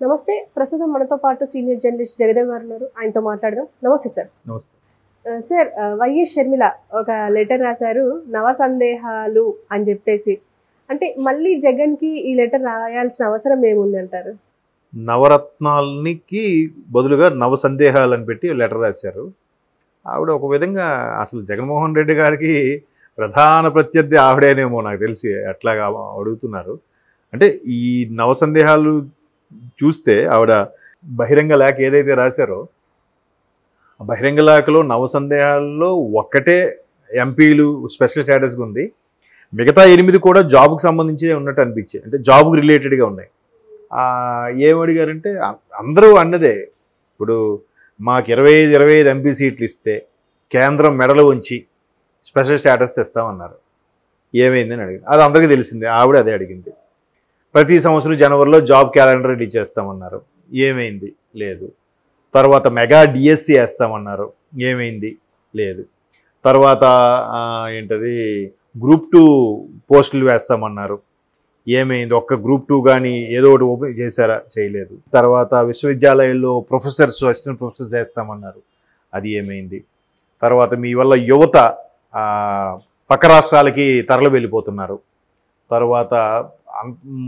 నమస్తే. ప్రస్తుతం మనతో పాటు సీనియర్ జర్నలిస్ట్ జగదేవ్ గారు ఉన్నారు. ఆయనతో మాట్లాడదాం. నమస్తే సార్. నమస్తే సార్, వైఎస్ షర్మిల ఒక లెటర్ రాశారు, నవ సందేహాలు అని చెప్పేసి. అంటే మళ్ళీ జగన్కి ఈ లెటర్ రాయాల్సిన అవసరం ఏముంది అంటారు? నవరత్నాలకి బదులుగా నవ సందేహాలు అని పెట్టి లెటర్ రాశారు. ఆవిడ ఒక విధంగా అసలు జగన్మోహన్ రెడ్డి గారికి ప్రధాన ప్రత్యర్థి ఆవిడేనేమో నాకు తెలిసి అట్లాగా అడుగుతున్నారు. అంటే ఈ నవ సందేహాలు చూస్తే ఆవిడ బహిరంగ లేఖ ఏదైతే రాశారో ఆ బహిరంగ లేఖలో నవ సందేహాల్లో ఒక్కటే ఎంపీలు స్పెషల్ స్టేటస్గా ఉంది. మిగతా 8 కూడా జాబ్కి సంబంధించి ఉన్నట్టు అనిపించాయి. అంటే జాబ్కి రిలేటెడ్గా ఉన్నాయి. ఏమడిగారంటే అందరూ అన్నదే, ఇప్పుడు మాకు 25 ఎంపీ సీట్లు ఇస్తే కేంద్రం మెడలు ఉంచి స్పెషల్ స్టేటస్ తెస్తామన్నారు. ఏమైందని అడిగింది. అది అందరికీ తెలిసిందే. ఆవిడ అదే అడిగింది. ప్రతి సంవత్సరం జనవరిలో జాబ్ క్యాలెండర్ రిలీజ్ చేస్తామన్నారు. ఏమైంది? లేదు. తర్వాత మెగా డిఎస్సి వేస్తామన్నారు. ఏమైంది? లేదు. తర్వాత ఏంటది గ్రూప్ 2 పోస్టులు వేస్తామన్నారు. ఏమైంది? ఒక్క గ్రూప్ 2 కానీ ఏదో ఒకటి ఓపెన్ చేశారా? చేయలేదు. తర్వాత విశ్వవిద్యాలయాల్లో ప్రొఫెసర్స్ అసిస్టెంట్ ప్రొఫెసర్స్ వేస్తామన్నారు. అది ఏమైంది? తర్వాత మీ వల్ల యువత పక్క రాష్ట్రాలకి తరలి వెళ్ళిపోతున్నారు. తర్వాత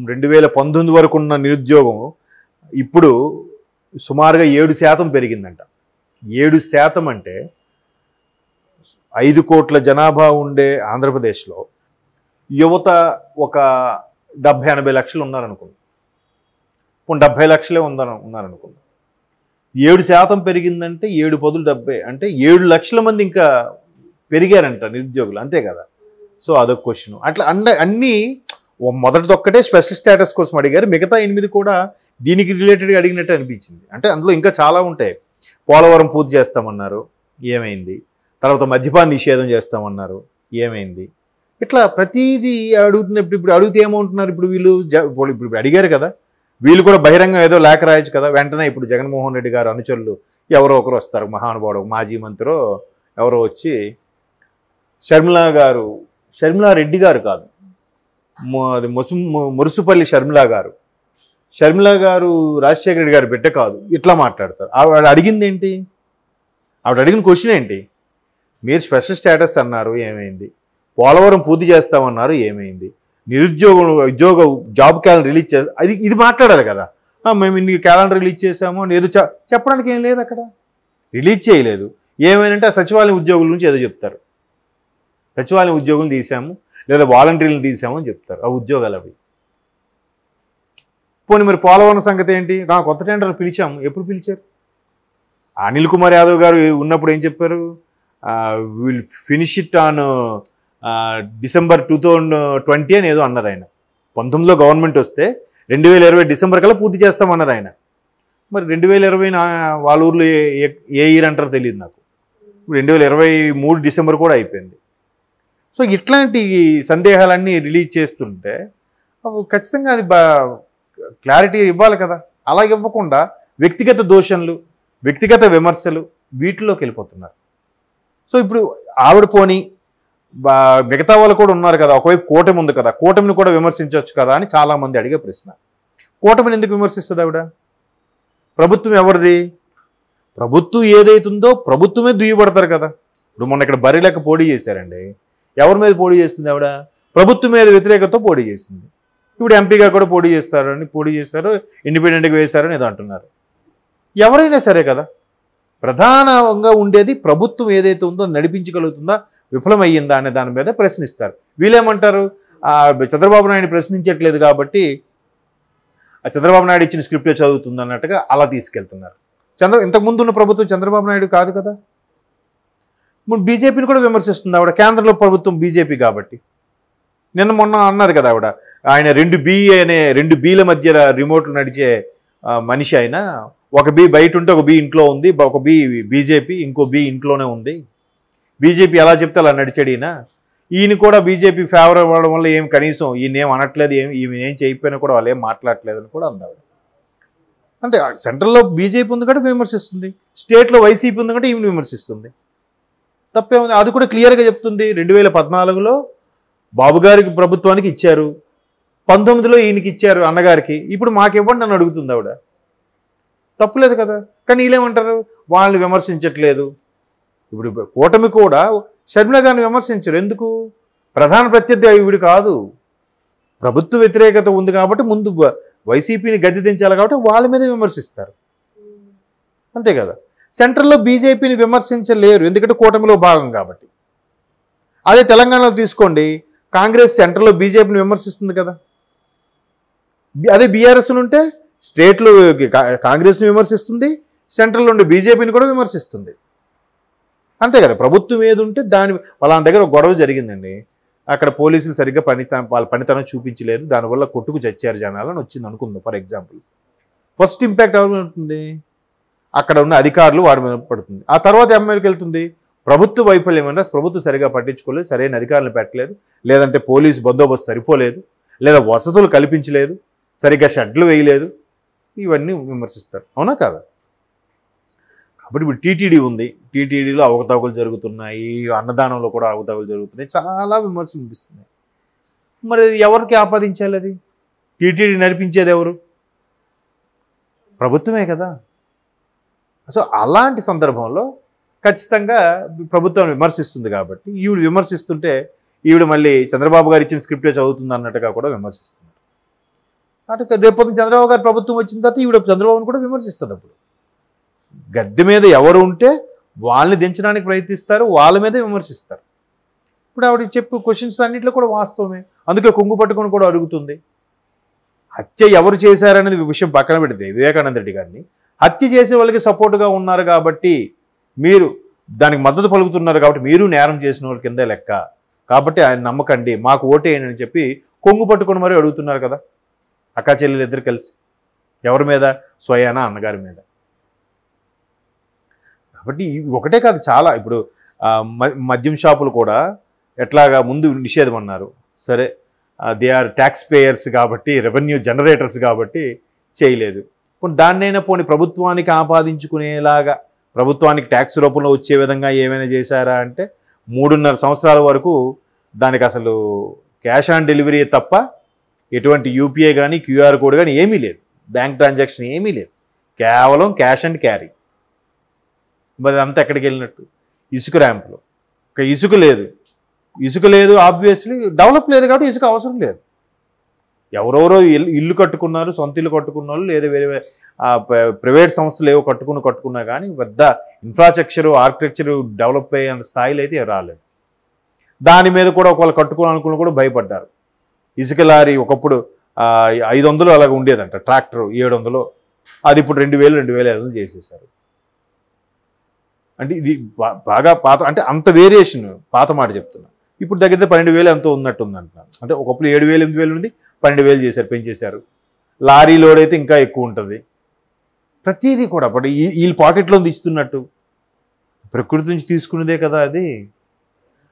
2019 వరకు ఉన్న నిరుద్యోగం ఇప్పుడు సుమారుగా 7% పెరిగిందంట. 7% అంటే 5 కోట్ల జనాభా ఉండే ఆంధ్రప్రదేశ్లో యువత ఒక 70-80 లక్షలు ఉన్నారనుకుంది. ఇప్పుడు 70 లక్షలే ఉన్నారనుకుంది. 7% పెరిగిందంటే 7 పదులు 70 అంటే 7 లక్షల మంది ఇంకా పెరిగారంట నిరుద్యోగులు. అంతే కదా. సో అదొక క్వశ్చన్. అట్లా అన్నీ మొదటిదొక్కటే స్పెషల్ స్టేటస్ కోసం అడిగారు. మిగతా 8 కూడా దీనికి రిలేటెడ్గా అడిగినట్టు అనిపించింది. అంటే అందులో ఇంకా చాలా ఉంటాయి. పోలవరం పూర్తి చేస్తామన్నారు. ఏమైంది? తర్వాత మద్యపాన నిషేధం చేస్తామన్నారు. ఏమైంది? ఇట్లా ప్రతిదీ అడుగుతున్నప్పుడు ఇప్పుడు అడిగితే ఏమంటున్నారు? ఇప్పుడు వీళ్ళు ఇప్పుడు అడిగారు కదా, వీళ్ళు కూడా బహిరంగం ఏదో లేఖ రాయొచ్చు కదా. వెంటనే ఇప్పుడు జగన్మోహన్ రెడ్డి గారు అనుచరులు ఎవరో ఒకరు వస్తారు, మహానుభావుడు మాజీ మంత్రో ఎవరో వచ్చి షర్మిలారెడ్డి గారు కాదు, అది మురుసుపల్లి షర్మిల గారు రాజశేఖర రెడ్డి గారు బిడ్డ కాదు, ఇట్లా మాట్లాడతారు. ఆవిడ అడిగింది ఏంటి? ఆవిడ అడిగిన క్వశ్చన్ ఏంటి? మీరు స్పెషల్ స్టేటస్ అన్నారు. ఏమైంది? పోలవరం పూర్తి చేస్తామన్నారు. ఏమైంది? జాబ్ క్యాలెండర్ రిలీజ్ చేస్తా, ఇది మాట్లాడాలి కదా. మేము ఇన్ని క్యాలెండర్ రిలీజ్ చేసాము అని ఏదో చెప్పడానికి ఏం లేదు. అక్కడ రిలీజ్ చేయలేదు. ఏమైందంటే ఆ సచివాలయం ఉద్యోగుల నుంచి ఏదో చెప్తారు. సచివాలయం ఉద్యోగులను తీసాము లేదా వాలంటీర్లను తీసాము అని చెప్తారు. ఆ ఉద్యోగాలు అవి. పోనీ మరి పోలవరం సంగతి ఏంటి? కొత్త టెండర్లు పిలిచాము. ఎప్పుడు పిలిచారు? అనిల్ కుమార్ యాదవ్ గారు ఉన్నప్పుడు ఏం చెప్పారు? Will finish it on December 2020 అని ఏదో అన్నారు ఆయన. 19లో గవర్నమెంట్ వస్తే 2020 డిసెంబర్ కల్లా పూర్తి చేస్తామన్నారు ఆయన. మరి 2020 వాళ్ళ ఊర్లో ఏ ఇయర్ అంటారో తెలియదు నాకు. 2023 డిసెంబర్ కూడా అయిపోయింది. సో ఇట్లాంటి సందేహాలన్నీ రిలీజ్ చేస్తుంటే ఖచ్చితంగా అది క్లారిటీ ఇవ్వాలి కదా. అలా ఇవ్వకుండా వ్యక్తిగత దోషణలు, వ్యక్తిగత విమర్శలు వీటిలోకి వెళ్ళిపోతున్నారు. సో ఇప్పుడు ఆవిడ పోని మిగతా వాళ్ళు కూడా ఉన్నారు కదా, ఒకవైపు కూటమి ఉంది కదా, కూటమిని కూడా విమర్శించవచ్చు కదా అని చాలామంది అడిగే ప్రశ్న. కూటమిని ఎందుకు విమర్శిస్తుంది ఆవిడ? ప్రభుత్వం ఎవరిది? ప్రభుత్వం ఏదైతుందో ప్రభుత్వమే దుయ్యబడతారు కదా. ఇప్పుడు మొన్న ఇక్కడ బరిలేక పోటీ చేశారండి. ఎవరి మీద పోటీ చేసింది ఆవిడ? ప్రభుత్వం మీద వ్యతిరేకతతో పోటీ చేసింది. ఇప్పుడు ఎంపీగా కూడా పోటీ చేశారు, ఇండిపెండెంట్గా వేశారని ఏదో అంటున్నారు. ఎవరైనా సరే కదా, ప్రధానంగా ఉండేది ప్రభుత్వం ఏదైతే ఉందో నడిపించగలుగుతుందా, విఫలమయ్యిందా అనే దాని మీద ప్రశ్నిస్తారు. వీళ్ళేమంటారు? చంద్రబాబు నాయుడు ప్రశ్నించట్లేదు కాబట్టి చంద్రబాబు నాయుడు ఇచ్చిన స్క్రిప్టే చదువుతుంది అన్నట్టుగా అలా తీసుకెళ్తున్నారు. ఇంతకుముందు ఉన్న ప్రభుత్వం చంద్రబాబు నాయుడు కాదు కదా. బీజేపీని కూడా విమర్శిస్తుంది ఆవిడ. కేంద్రంలో ప్రభుత్వం బీజేపీ కాబట్టి. మొన్న అన్నది కదా ఆవిడ, ఆయన 2 బీల మధ్య రిమోట్లు నడిచే మనిషి. ఆయన ఒక బీ బయట ఉంటే ఒక బీ ఇంట్లో ఉంది, ఒక బీ బీజేపీ, ఇంకో బీ ఇంట్లోనే ఉంది. బీజేపీ ఎలా చెప్తే అలా నడిచాడు ఈయన కూడా బీజేపీ ఫేవర్ అవ్వడం వల్ల కనీసం ఈయన ఏం అనట్లేదు, ఈమె ఏం చేయకపోయినా కూడా వాళ్ళు ఏం మాట్లాడట్లేదు అని కూడా అందావిడ. అంతే. సెంట్రల్లో బీజేపీ ఉంది కాబట్టి విమర్శిస్తుంది, స్టేట్లో వైసీపీ ఉంది కాబట్టి ఈమెను విమర్శిస్తుంది. తప్పేముంది? అది కూడా క్లియర్గా చెప్తుంది. 2014లో బాబు గారికి ప్రభుత్వానికి ఇచ్చారు, 19లో ఈయనకి ఇచ్చారు అన్నగారికి, ఇప్పుడు మాకు ఇవ్వండి అని అడుగుతుంది ఆవిడ. తప్పులేదు కదా. కానీ వీళ్ళేమంటారు, వాళ్ళు విమర్శించట్లేదు. ఇప్పుడు కూటమి కూడా షర్మిల గారిని విమర్శించరు. ఎందుకు? ప్రధాన ప్రత్యర్థి ఈవిడ కాదు. ప్రభుత్వ వ్యతిరేకత ఉంది కాబట్టి ముందు వైసీపీని గద్దె దించాలి కాబట్టి వాళ్ళ మీద విమర్శిస్తారు, అంతే కదా. సెంట్రల్లో బీజేపీని విమర్శించలేరు, ఎందుకంటే కూటమిలో భాగం కాబట్టి. అదే తెలంగాణలో తీసుకోండి, కాంగ్రెస్ సెంట్రల్లో బీజేపీని విమర్శిస్తుంది కదా. అదే బీఆర్ఎస్ ఉంటే స్టేట్లో కాంగ్రెస్ని విమర్శిస్తుంది, సెంట్రల్లో ఉండే బీజేపీని కూడా విమర్శిస్తుంది, అంతే కదా. ప్రభుత్వం ఏది ఉంటే దాని వాళ్ళ దగ్గర ఒక గొడవ జరిగిందండి, అక్కడ పోలీసులు సరిగ్గా వాళ్ళ పనితనం చూపించలేదు, దానివల్ల కొట్టుకు చచ్చారు జనాలని వచ్చింది అనుకుందాం ఫర్ ఎగ్జాంపుల్. ఫస్ట్ ఇంపాక్ట్ ఎవరు ఉంటుంది? అక్కడ ఉన్న అధికారులు వాడి మీద పడుతుంది. ఆ తర్వాత ఎమ్మెల్యేకి వెళ్తుంది ప్రభుత్వ వైఫల్యం అంటే ప్రభుత్వం సరిగా పట్టించుకోలేదు, సరైన అధికారులు పెట్టలేదు, లేదంటే పోలీసు బందోబస్తు సరిపోలేదు, లేదా వసతులు కల్పించలేదు, సరిగ్గా షెడ్లు వేయలేదు, ఇవన్నీ విమర్శిస్తారు, అవునా కాదా. కాబట్టి ఇప్పుడు టీటీడీ ఉంది, టీటీడీలో అవకతవకలు జరుగుతున్నాయి, అన్నదానంలో కూడా అవకతవకలు జరుగుతున్నాయి, చాలా విమర్శలు వినిపిస్తున్నాయి. మరి ఎవరికి ఆపాదించాలి? అది టీటీడీ నడిపించేది ఎవరు? ప్రభుత్వమే కదా. సో అలాంటి సందర్భంలో ఖచ్చితంగా ప్రభుత్వం విమర్శిస్తుంది కాబట్టి ఈవిడ విమర్శిస్తుంటే ఈవిడ మళ్ళీ చంద్రబాబు గారు ఇచ్చిన స్క్రిప్టే చదువుతుంది అన్నట్టుగా కూడా విమర్శిస్తున్నారు. అంటే రేపు చంద్రబాబు గారు ప్రభుత్వం వచ్చిన తర్వాత ఈవిడ చంద్రబాబుని కూడా విమర్శిస్తుంది. అప్పుడు గద్దె మీద ఎవరు ఉంటే వాళ్ళని దించడానికి ప్రయత్నిస్తారు, వాళ్ళ మీదే విమర్శిస్తారు. ఇప్పుడు ఆవిడ చెప్పు క్వశ్చన్స్ అన్నింటిలో కూడా వాస్తవమే, అందుకే కొంగు పట్టుకొని కూడా అడుగుతుంది. హత్య ఎవరు చేశారనేది విషయం పక్కన పెడితే వివేకానంద రెడ్డి గారిని హత్య చేసే వాళ్ళకి సపోర్టుగా ఉన్నారు కాబట్టి, మీరు దానికి మద్దతు పలుకుతున్నారు కాబట్టి మీరు నేరం చేసిన వాళ్ళ కింద లెక్క, కాబట్టి ఆయన నమ్మకండి, మాకు ఓటేయండి అని చెప్పి కొంగు పట్టుకొని మరీ అడుగుతున్నారు కదా అక్కా చెల్లెలు ఇద్దరు కలిసి. ఎవరి మీద? స్వయానా అన్నగారి మీద. కాబట్టి ఒకటే కాదు, చాలా. ఇప్పుడు మద్యం షాపులు కూడా ఎట్లాగా ముందు నిషేధం అన్నారు, సరే దే ఆర్ ట్యాక్స్ పేయర్స్ కాబట్టి, రెవెన్యూ జనరేటర్స్ కాబట్టి చేయలేదు. పోనీ దాన్నైనా పోనీ ప్రభుత్వానికి ఆపాదించుకునేలాగా, ప్రభుత్వానికి ట్యాక్స్ రూపంలో వచ్చే విధంగా ఏమైనా చేశారా అంటే 3.5 సంవత్సరాల వరకు దానికి అసలు క్యాష్ ఆన్ డెలివరీ తప్ప ఎటువంటి యూపీఐ కానీ క్యూఆర్ కోడ్ కానీ ఏమీ లేదు, బ్యాంక్ ట్రాన్సాక్షన్ ఏమీ లేదు, కేవలం క్యాష్ అండ్ క్యారీ. మరి అంతా ఎక్కడికి వెళ్ళినట్టు? ఇసుక ర్యాంపులో ఇసుక లేదు, ఇసుక లేదు, ఆబ్వియస్లీ డెవలప్ లేదు కాబట్టి ఇసుక అవసరం లేదు. ఎవరెవరో ఇల్లు కట్టుకున్నారు, సొంత ఇల్లు కట్టుకున్న వాళ్ళు, లేదా వేరే ప్రైవేట్ సంస్థలు ఏవో కట్టుకున్నా కానీ పెద్ద ఇన్ఫ్రాస్ట్రక్చరు ఆర్కిటెక్చరు డెవలప్ అయ్యేంత స్థాయిలో అయితే రాలేదు. దాని మీద కూడా ఒకవేళ కట్టుకోవాలనుకున్న కూడా భయపడ్డారు. ఇసుక లారీ ఒకప్పుడు 500 అలాగ ఉండేదంట, ట్రాక్టర్ 700, అది ఇప్పుడు 2000-2500 చేసేసారు. అంటే ఇది బాగా పాత, అంటే అంత వేరియేషన్, పాత మాట చెప్తున్నా. ఇప్పుడు దగ్గర 12,000 ఎంతో ఉన్నట్టుంది అంటున్నారు. అంటే ఒకప్పుడు 7,000-8,000 ఉంది, 12,000 చేశారు, పెంచేశారు. లారీ లోడ్ అయితే ఇంకా ఎక్కువ ఉంటుంది. ప్రతిదీ కూడా అప్పుడు వీళ్ళ పాకెట్లో ఇస్తున్నట్టు, ప్రకృతి నుంచి తీసుకున్నదే కదా అది.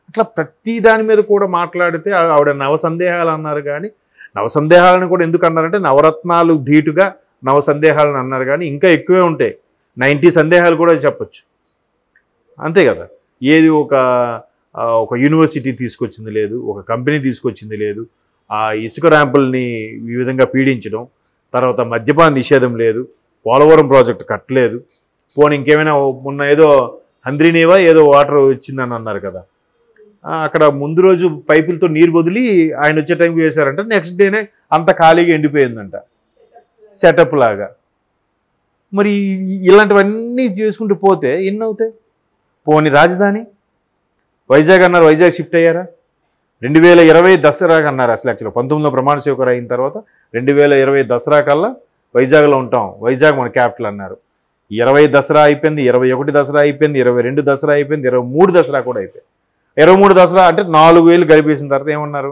అట్లా ప్రతి దాని మీద కూడా మాట్లాడితే ఆవిడ నవసందేహాలు అన్నారు. కానీ నవసందేహాలను కూడా ఎందుకు అన్నారంటే నవరత్నాలు ధీటుగా నవసందేహాలను అన్నారు, కానీ ఇంకా ఎక్కువే ఉంటాయి, 90 సందేహాలు కూడా చెప్పచ్చు, అంతే కదా. ఏది ఒక యూనివర్సిటీ తీసుకొచ్చింది లేదు, ఒక కంపెనీ తీసుకొచ్చింది లేదు, ఆ ఇసుక ర్యాంపుల్ని ఈ విధంగా పీడించడం, తర్వాత మద్యపాన నిషేధం లేదు, పోలవరం ప్రాజెక్టు కట్టలేదు, పోనీ ఇంకేమైనా మొన్న ఏదో హంద్రీనేవా ఏదో వాటర్ వచ్చిందని అన్నారు కదా, అక్కడ ముందు రోజు పైపులతో నీరు వదిలి ఆయన వచ్చే టైంకి వేశారంట, నెక్స్ట్ డేనే అంత ఖాళీగా ఎండిపోయిందంట, సెటప్ లాగా. మరి ఇలాంటివన్నీ చేసుకుంటూ పోతే ఎన్ని అవుతాయి? పోనీ రాజధాని వైజాగ్ అన్నారు, వైజాగ్ షిఫ్ట్ అయ్యారా? 2020 దసరాకి అన్నారు. అసలు యాక్చువల్గా 19లో ప్రమాణ స్వీకారం అయిన తర్వాత 2020 దసరా కల్లా వైజాగ్లో ఉంటాం, వైజాగ్ మన క్యాపిటల్ అన్నారు. 20 దసరా అయిపోయింది, 21 దసరా అయిపోయింది, 22 దసరా అయిపోయింది, 23 దసరా కూడా అయిపోయింది. 23 దసరా అంటే 4,000 గడిపేసిన తర్వాత ఏమన్నారు?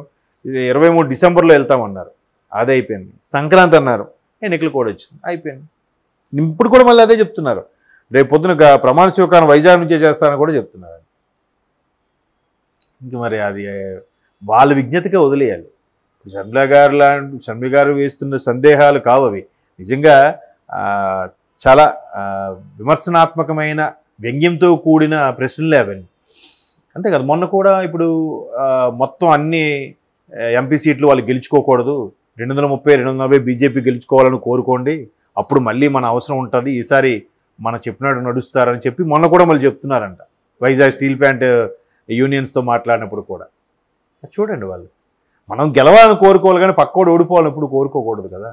23 డిసెంబర్లో వెళ్తామన్నారు, అది అయిపోయింది. సంక్రాంతి అన్నారు, ఎన్నికలు కూడా వచ్చింది, అయిపోయింది. ఇప్పుడు కూడా మళ్ళీ అదే చెప్తున్నారు, రేపు పొద్దున ప్రమాణ స్వీకారం వైజాగ్ నుంచే చేస్తారని కూడా చెప్తున్నారు. ఇంక మరి అది వాళ్ళ విజ్ఞతగా వదిలేయాలి. షర్మిల గారు వేస్తున్న సందేహాలు కావు అవి, నిజంగా చాలా విమర్శనాత్మకమైన వ్యంగ్యంతో కూడిన ప్రశ్నలే అవన్నీ, అంతే కదా. మొన్న కూడా ఇప్పుడు మొత్తం అన్ని ఎంపీ సీట్లు వాళ్ళు గెలుచుకోకూడదు, 230-240 బీజేపీ గెలుచుకోవాలని కోరుకోండి, అప్పుడు మళ్ళీ మన అవసరం ఉంటుంది, ఈసారి మనం చెప్పినట్టు నడుస్తారని చెప్పి మొన్న కూడా మళ్ళీ చెప్తున్నారంట వైజాగ్ స్టీల్ ప్లాంట్ యూనియన్స్తో మాట్లాడినప్పుడు కూడా. చూడండి వాళ్ళు, మనం గెలవాలని కోరుకోవాలి కానీ పక్కోడు ఓడిపోవాలని ఎప్పుడు కోరుకోకూడదు కదా.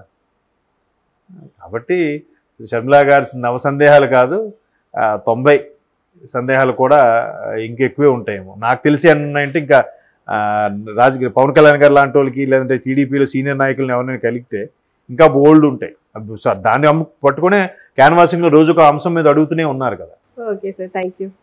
కాబట్టి షర్మిలా గారి నవసందేహాలు కాదు, 90 సందేహాలు కూడా ఇంకెక్కువే ఉంటాయేమో. నాకు తెలిసి అన్ని ఉన్నాయంటే ఇంకా రాజకీయ పవన్ కళ్యాణ్ గారు లాంటి వాళ్ళకి లేదంటే టీడీపీలో సీనియర్ నాయకులను ఎవరైనా కలిగితే ఇంకా బోల్డ్ ఉంటాయి. దాన్ని పట్టుకునే క్యాన్వాసింగ్లో రోజుకు అంశం మీద అడుగుతూనే ఉన్నారు కదా. Okay sir, thank you.